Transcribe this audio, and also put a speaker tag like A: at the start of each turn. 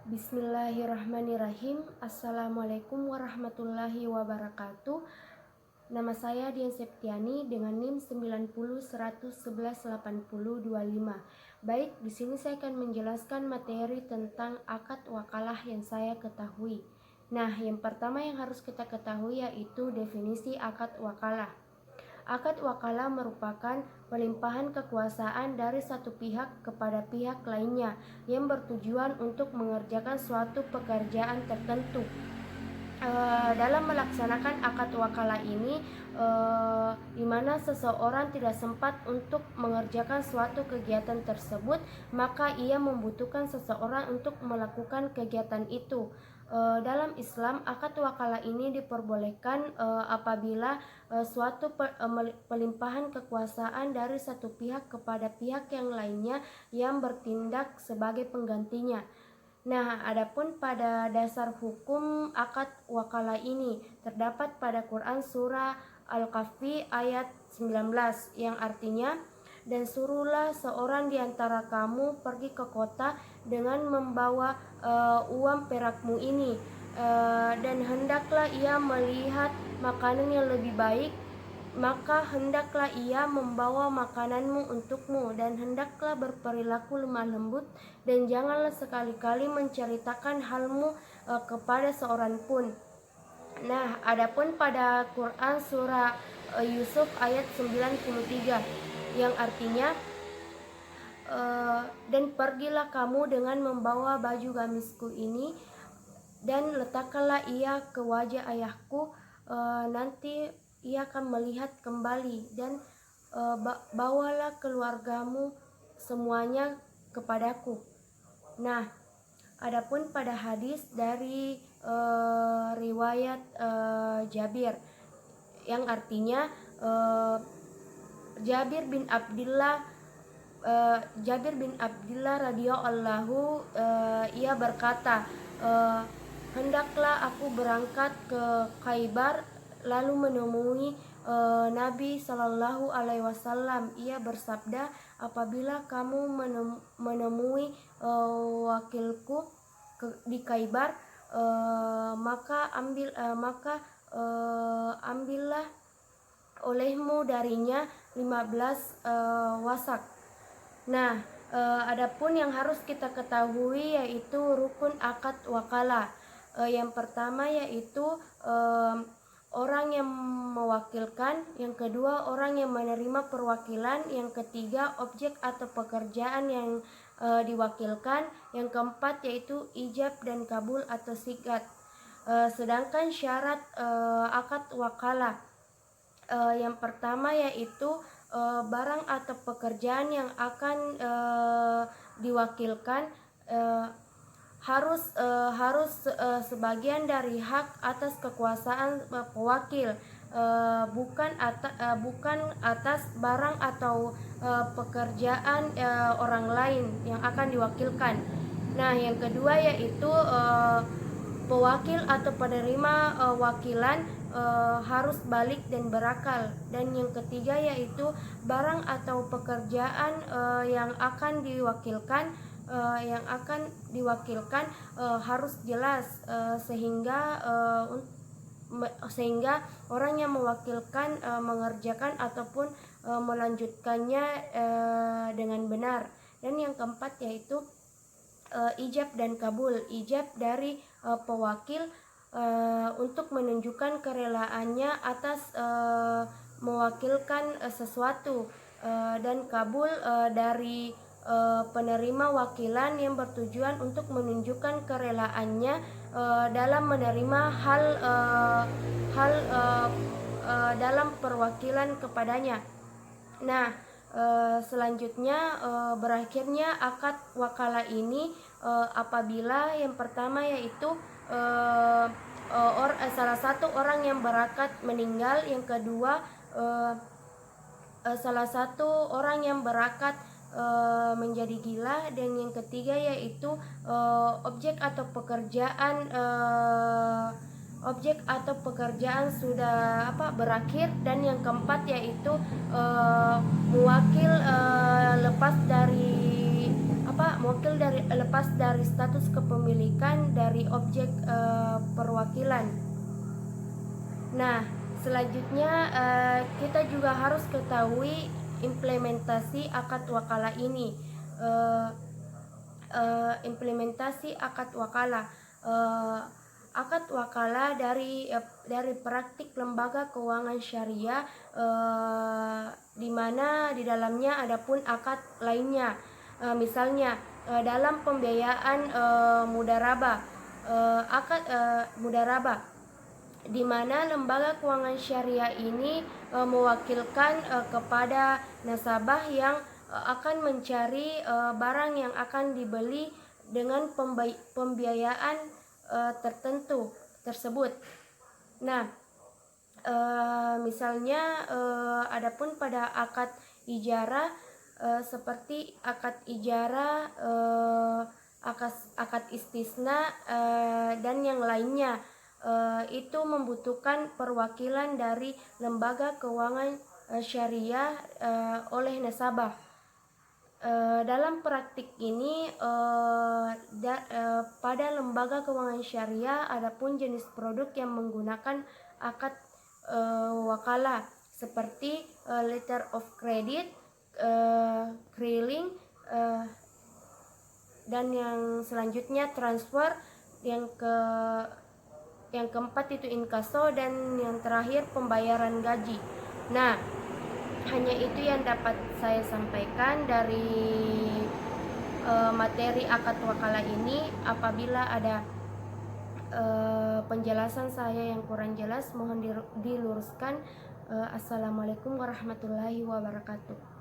A: Bismillahirrahmanirrahim. Assalamualaikum warahmatullahi wabarakatuh. Nama saya Dian Septiani dengan NIM 9010118025. Baik, di sini saya akan menjelaskan materi tentang akad wakalah yang saya ketahui. Nah, yang pertama yang harus kita ketahui yaitu definisi akad wakalah. Akad wakalah merupakan pelimpahan kekuasaan dari satu pihak kepada pihak lainnya yang bertujuan untuk mengerjakan suatu pekerjaan tertentu. Dalam melaksanakan akad wakalah ini, di mana seseorang tidak sempat untuk mengerjakan suatu kegiatan tersebut, maka ia membutuhkan seseorang untuk melakukan kegiatan itu. Dalam Islam, akad wakalah ini diperbolehkan apabila suatu pelimpahan kekuasaan dari satu pihak kepada pihak yang lainnya yang bertindak sebagai penggantinya. Nah, adapun pada dasar hukum akad wakalah ini terdapat pada Quran surah Al-Kahfi ayat 19 yang artinya, dan suruhlah seorang di antara kamu pergi ke kota dengan membawa uang perakmu ini, dan hendaklah ia melihat makanan yang lebih baik, maka hendaklah ia membawa makananmu untukmu, dan hendaklah berperilaku lemah lembut, dan janganlah sekali-kali menceritakan halmu kepada seorang pun. Nah, adapun pada Quran surah Yusuf ayat 93 yang artinya, dan pergilah kamu dengan membawa baju gamisku ini, dan letakkanlah ia ke wajah ayahku, nanti ia akan melihat kembali, dan bawalah keluargamu semuanya kepadaku. Nah, adapun pada hadis dari riwayat Jabir yang artinya, Jabir bin Abdullah radhiyallahu ia berkata, hendaklah aku berangkat ke Khaybar lalu menemui Nabi Shallallahu Alaihi Wasallam. Ia bersabda, apabila kamu menemui wakilku di Khaybar, maka ambillah olehmu darinya 15 wasak. Nah, adapun yang harus kita ketahui yaitu rukun akad wakalah. Yang pertama yaitu orang yang mewakilkan, yang kedua orang yang menerima perwakilan, yang ketiga objek atau pekerjaan yang diwakilkan, yang keempat yaitu ijab dan kabul atau sigat. Sedangkan syarat akad wakalah, yang pertama yaitu barang atau pekerjaan yang akan diwakilkan harus sebagian dari hak atas kekuasaan pewakil, bukan atas barang atau pekerjaan orang lain yang akan diwakilkan. Nah, yang kedua yaitu pewakil atau penerima wakilan harus balik dan berakal, dan yang ketiga yaitu barang atau pekerjaan yang akan diwakilkan harus jelas, sehingga orang yang mewakilkan mengerjakan ataupun melanjutkannya dengan benar. Dan yang keempat yaitu ijab dan kabul. Ijab dari pewakil untuk menunjukkan kerelaannya atas mewakilkan sesuatu, dan kabul dari penerima wakilan yang bertujuan untuk menunjukkan kerelaannya dalam menerima hal dalam perwakilan kepadanya. Nah, selanjutnya berakhirnya akad wakalah ini apabila yang pertama yaitu salah satu orang yang berakad meninggal, yang kedua salah satu orang yang berakad menjadi gila, dan yang ketiga yaitu objek atau pekerjaan sudah berakhir, dan yang keempat yaitu muwakil lepas dari mewakil dari lepas dari status kepemilikan dari objek perwakilan. Nah, selanjutnya kita juga harus ketahui implementasi akad wakalah ini. Implementasi akad wakalah. Akad wakalah dari praktik lembaga keuangan syariah, di mana di dalamnya ada pun akad lainnya. Misalnya dalam pembiayaan mudharabah, akad mudharabah, di mana lembaga keuangan syariah ini mewakilkan kepada nasabah yang akan mencari barang yang akan dibeli dengan pembiayaan tertentu tersebut. Nah, misalnya adapun pada akad ijarah, seperti akad ijarah, akad istisna, dan yang lainnya, itu membutuhkan perwakilan dari lembaga keuangan syariah oleh nasabah. Dalam praktik ini pada lembaga keuangan syariah adapun jenis produk yang menggunakan akad wakalah seperti letter of credit, clearing, dan yang selanjutnya transfer, yang keempat itu inkaso, dan yang terakhir pembayaran gaji. Nah, hanya itu yang dapat saya sampaikan dari materi akad wakalah ini. Apabila ada penjelasan saya yang kurang jelas, mohon diluruskan. Assalamualaikum warahmatullahi wabarakatuh.